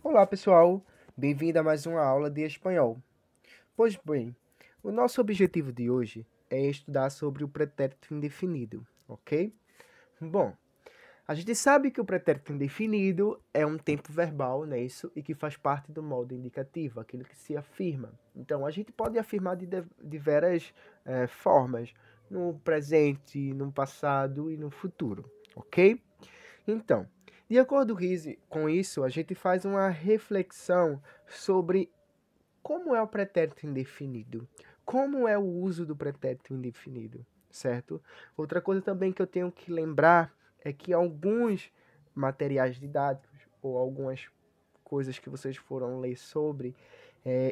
Olá, pessoal! Bem-vindo a mais uma aula de espanhol. Pois bem, o nosso objetivo de hoje é estudar sobre o pretérito indefinido, ok? Bom, a gente sabe que o pretérito indefinido é um tempo verbal, não é isso? E que faz parte do modo indicativo, aquilo que se afirma. Então, a gente pode afirmar de diversas formas, no presente, no passado e no futuro, ok? Então, de acordo com isso, a gente faz uma reflexão sobre como é o pretérito indefinido, como é o uso do pretérito indefinido, certo? Outra coisa também que eu tenho que lembrar é que alguns materiais didáticos ou algumas coisas que vocês foram ler sobre,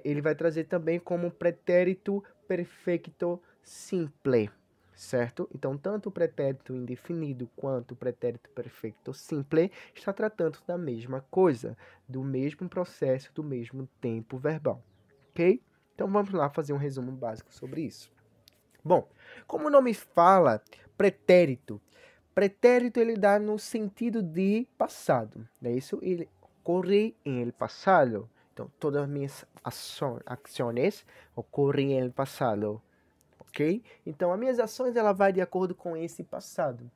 ele vai trazer também como pretérito perfeito simple, certo? Então, tanto o pretérito indefinido quanto o pretérito perfeito simple está tratando da mesma coisa, do mesmo processo, do mesmo tempo verbal, ok? Então, vamos lá fazer um resumo básico sobre isso. Bom, como o nome fala, pretérito. Pretérito ele dá no sentido de passado, não é isso? Ele ocorre em el pasado. Então, todas as minhas ações ocorrem em el pasado, ok? Então, as minhas ações ela vai de acordo com esse passado.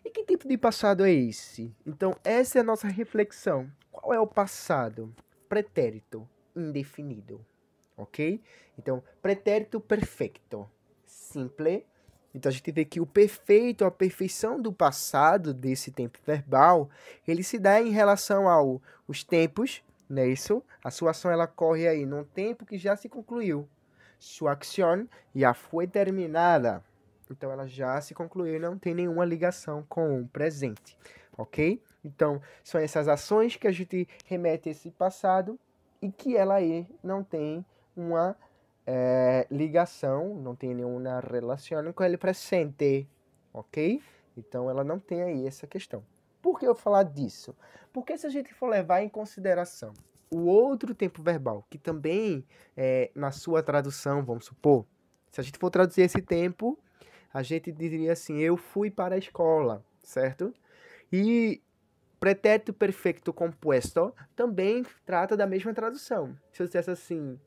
E que tipo de passado é esse? Então, essa é a nossa reflexão. Qual é o passado? Pretérito indefinido, ok? Então, pretérito perfeito, simple. Então, a gente vê que o perfeito, a perfeição do passado, desse tempo verbal, ele se dá em relação aos tempos, não é isso? A sua ação, ela corre aí num tempo que já se concluiu. Sua acción já foi terminada. Então, ela já se concluiu e não tem nenhuma ligação com o presente, ok? Então, são essas ações que a gente remete a esse passado e que ela aí não tem uma ligação, não tem nenhuma relação com ele presente, ok? Então ela não tem aí essa questão. Por que eu falar disso? Porque se a gente for levar em consideração o outro tempo verbal, que também na sua tradução, vamos supor, se a gente for traduzir esse tempo, a gente diria assim, eu fui para a escola, certo? E pretérito perfeito compuesto também trata da mesma tradução. Se eu dissesse assim,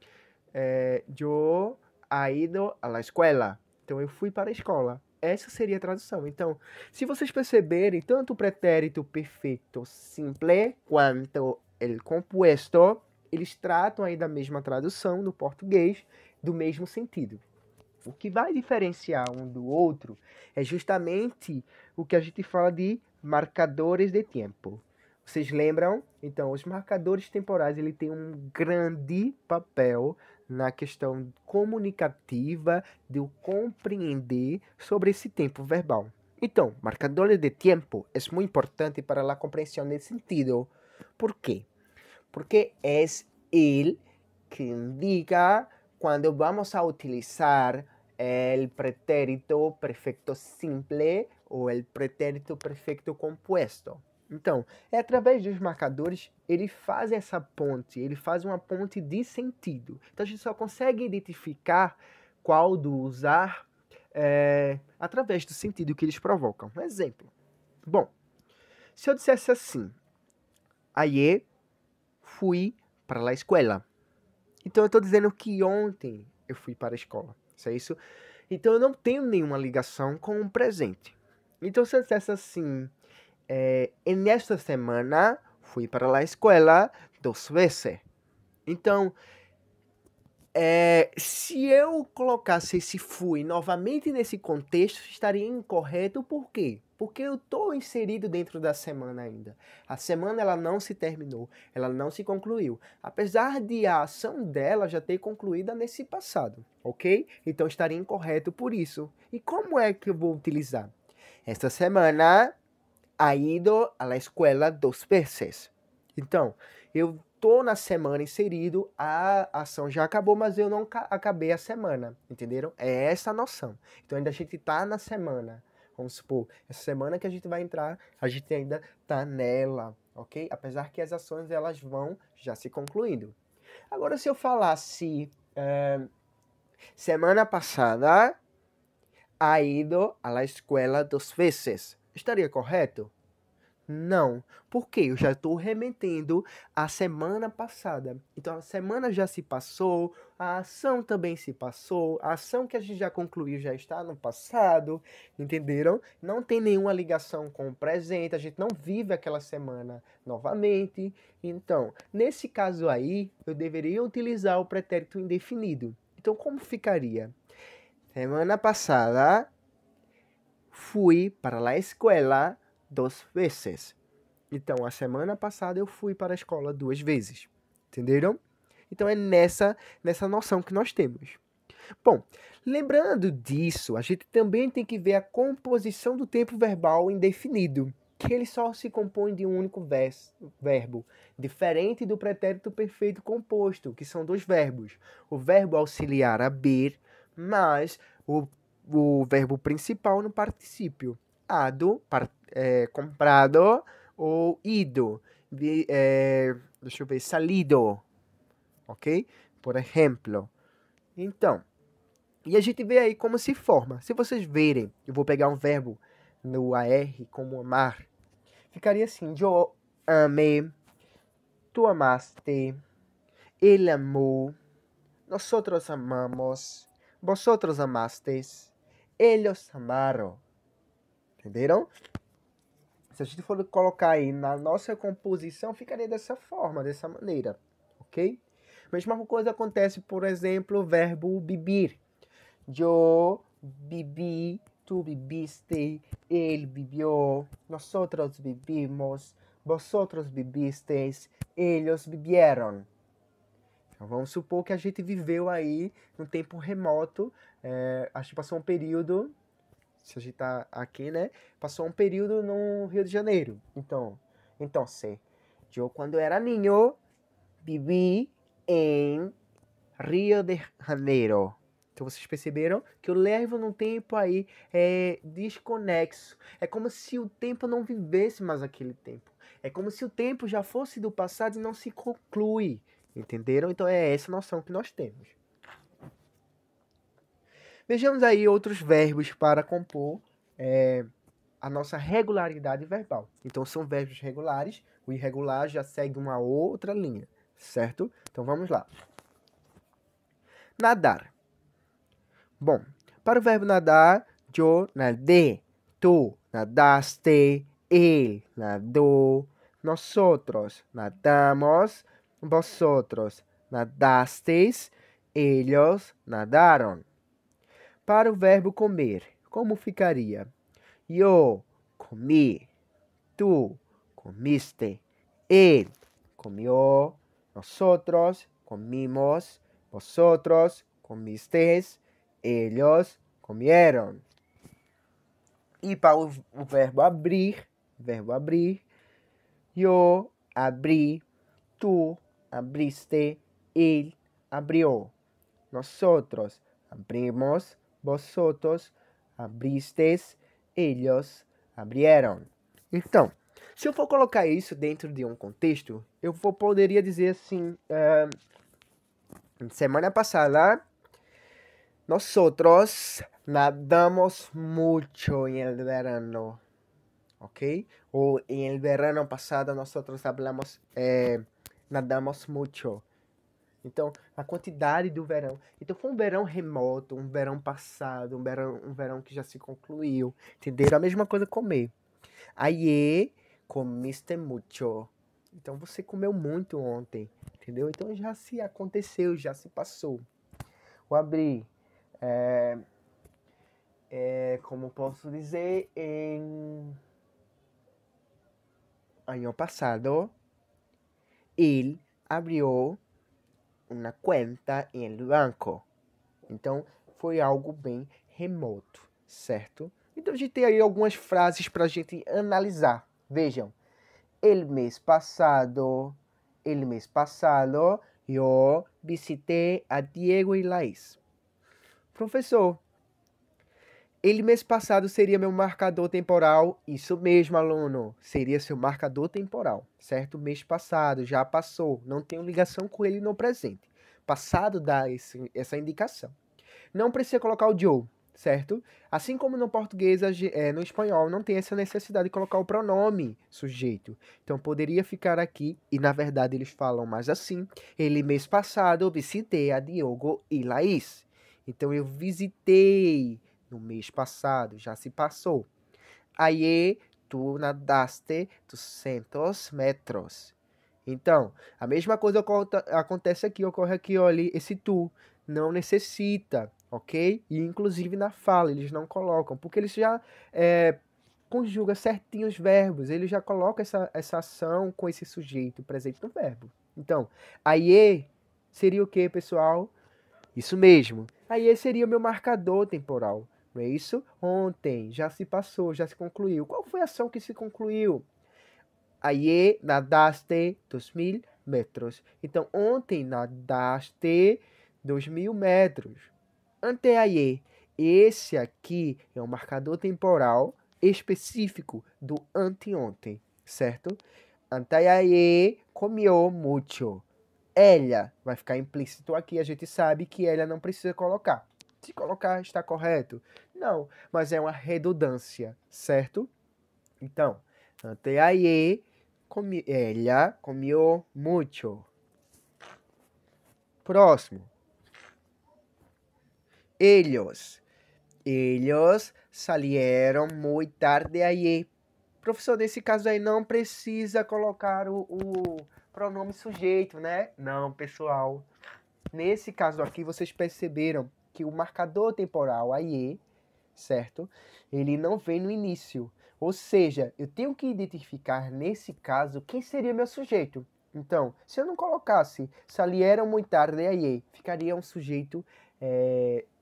yo ha ido a la escuela. Então, eu fui para a escola. Essa seria a tradução. Então, se vocês perceberem, tanto o pretérito perfeito simple quanto o compuesto, eles tratam aí da mesma tradução no português, do mesmo sentido. O que vai diferenciar um do outro é justamente o que a gente fala de marcadores de tempo. Vocês lembram? Então, os marcadores temporais ele tem um grande papel na questão comunicativa de eu compreender sobre esse tempo verbal. Então, marcadores de tempo é muito importante para a compreensão desse sentido. ¿Por quê? Porque é ele que indica quando vamos a utilizar el pretérito perfecto simple ou el pretérito perfecto compuesto. Então, é através dos marcadores, ele faz essa ponte, ele faz uma ponte de sentido. Então, a gente só consegue identificar qual do usar através do sentido que eles provocam. Um exemplo. Bom, se eu dissesse assim, ayer fui para a escola. Então, eu estou dizendo que ontem eu fui para a escola. Isso é isso? Então, eu não tenho nenhuma ligação com o presente. Então, se eu dissesse assim, en esta semana fui para a escola 2 vezes. Então, se eu colocasse esse fui novamente nesse contexto, estaria incorreto. Por quê? Porque eu estou inserido dentro da semana ainda. A semana ela não se terminou, ela não se concluiu. Apesar de a ação dela já ter concluída nesse passado, ok? Então estaria incorreto por isso. E como é que eu vou utilizar? Esta semana ha ido a la escuela 2 vezes. Então, eu tô na semana inserido, a ação já acabou, mas eu não acabei a semana, entenderam? É essa a noção. Então, ainda a gente tá na semana. Vamos supor, essa semana que a gente vai entrar, a gente ainda tá nela, ok? Apesar que as ações, elas vão já se concluindo. Agora, se eu falasse, semana passada, ha ido a la escuela 2 vezes, estaria correto? Não. Por quê? Eu já estou remetendo à semana passada. Então, a semana já se passou, a ação também se passou, a ação que a gente já concluiu já está no passado, entenderam? Não tem nenhuma ligação com o presente, a gente não vive aquela semana novamente. Então, nesse caso aí, eu deveria utilizar o pretérito indefinido. Então, como ficaria? Semana passada, fui para a escola 2 vezes. Então, a semana passada eu fui para a escola 2 vezes. Entenderam? Então, é nessa noção que nós temos. Bom, lembrando disso, a gente também tem que ver a composição do tempo verbal indefinido, que ele só se compõe de um único verbo, diferente do pretérito perfeito composto, que são 2 verbos. O verbo auxiliar haber, mais o verbo principal no particípio. Ado, comprado, ou ido. Deixa eu ver, salido. Ok? Por exemplo. Então, e a gente vê aí como se forma. Se vocês verem, eu vou pegar um verbo no AR como amar. Ficaria assim: eu amei, tu amaste, ele amou, nosotros amamos, vosotros amastes, ellos amaram. Entenderam? Se a gente for colocar aí na nossa composição, ficaria dessa forma, dessa maneira. Ok? Mesma coisa acontece, por exemplo, o verbo beber. Eu bebi, tu bebiste, ele bebió, nosotros bebimos, vosotros bebisteis, ellos bebieron. Então, vamos supor que a gente viveu aí no tempo remoto, acho que passou um período, se a gente tá aqui, né? Passou um período no Rio de Janeiro. Então, eu quando era niño, vivi em Rio de Janeiro. Então vocês perceberam que eu levo num tempo aí desconexo. É como se o tempo não vivesse mais aquele tempo. É como se o tempo já fosse do passado e não se conclui. Entenderam? Então é essa noção que nós temos. Vejamos aí outros verbos para compor a nossa regularidade verbal. Então são verbos regulares. O irregular já segue uma outra linha, certo? Então vamos lá. Nadar. Bom, para o verbo nadar, eu nadei, tu nadaste, ele nadou, nosotros nadamos, vosotros nadasteis, ellos nadaram. Para o verbo comer, como ficaria? Eu comi, tu comiste, ele comió, nosotros comimos, vosotros comisteis, ellos comieron. E para o verbo abrir, eu abri, tu abriste, ele abrió. Nosotros abrimos, vosotros abristes, ellos abrieron. Então, se eu for colocar isso dentro de um contexto, poderia dizer assim, semana passada, nosotros nadamos mucho en el verano, ¿ok? O en el verano pasado nosotros nadamos mucho. Então, a quantidade do verão. Então, foi um verão remoto, um verão passado, um verão que já se concluiu. Entenderam? A mesma coisa comer. Ayer comiste mucho. Então, você comeu muito ontem. Entendeu? Então, já se aconteceu, já se passou. O abrir. Como posso dizer, ano passado, ele abriu uma conta em banco. Então, foi algo bem remoto, certo? Então, a gente tem aí algumas frases para a gente analisar. Vejam, el mês passado, eu visitei a Diego e Laís. Professor, ele mês passado seria meu marcador temporal? Isso mesmo, aluno. Seria seu marcador temporal, certo? Mês passado, já passou. Não tenho ligação com ele no presente. Passado dá essa indicação. Não precisa colocar o Joe. certo? Assim como no português, no espanhol, não tem essa necessidade de colocar o pronome sujeito. Então, poderia ficar aqui, e na verdade eles falam mais assim, ele mês passado visitei a Diogo e Laís. Então, eu visitei no mês passado, já se passou. Ayer tu nadaste 200 metros. Então, a mesma coisa acontece aqui, ocorre aqui, olha, esse tu não necessita, ok? E inclusive na fala eles não colocam, porque eles já conjuga certinho os verbos, ele já coloca essa ação com esse sujeito presente no verbo. Então, ayer seria o que, pessoal? Isso mesmo. Ayer seria o meu marcador temporal. Não é isso? Ontem, já se passou, já se concluiu. Qual foi a ação que se concluiu? Ayer nadaste 2.000 metros. Então, ontem nadaste 2.000 metros. Anteayer. Esse aqui é um marcador temporal específico do anteontem, certo? Anteayer comió mucho. Ela vai ficar implícito aqui, a gente sabe que ela não precisa colocar. Se colocar, está correto? Não, mas é uma redundância, certo? Então, anteayer, ela comió mucho. Próximo. Ellos salieron muy tarde ayer. Professor, nesse caso aí não precisa colocar o pronome sujeito, né? Não, pessoal. Nesse caso aqui, vocês perceberam que o marcador temporal ayer, certo? Ele não vem no início. Ou seja, eu tenho que identificar, nesse caso, quem seria meu sujeito. Então, se eu não colocasse salieron muy tarde ayer, ficaria um sujeito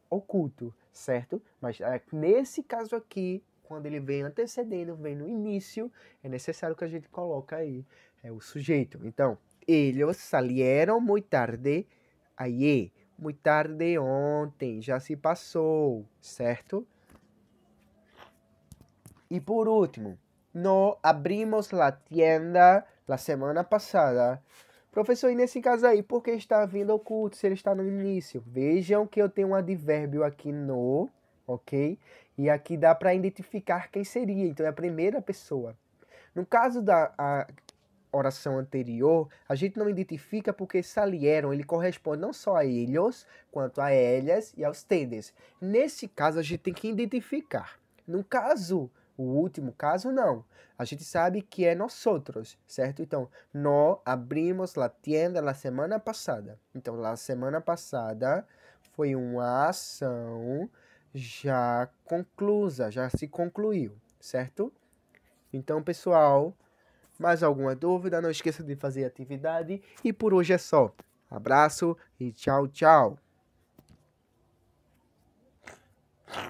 oculto, certo? Mas nesse caso aqui, quando ele vem antecedendo, vem no início, é necessário que a gente coloque aí o sujeito. Então, ellos salieron muy tarde ayer. Muy tarde ontem, já se passou, certo? E por último, no abrimos la tienda la semana passada. Professor, e nesse caso aí, por que está vindo oculto se ele está no início? Vejam que eu tenho um advérbio aqui no, ok? E aqui dá para identificar quem seria, então é a primeira pessoa. No caso da oração anterior, a gente não identifica porque salieron, ele corresponde não só a ellos, quanto a ellas e aos ustedes. Nesse caso, a gente tem que identificar. No caso, o último caso, não. A gente sabe que é nosotros, certo? Então, no abrimos la tienda la semana passada. Então, la semana passada foi uma ação já conclusa, já se concluiu, certo? Então, pessoal, mais alguma dúvida? Não esqueça de fazer a atividade. E por hoje é só. Abraço e tchau, tchau!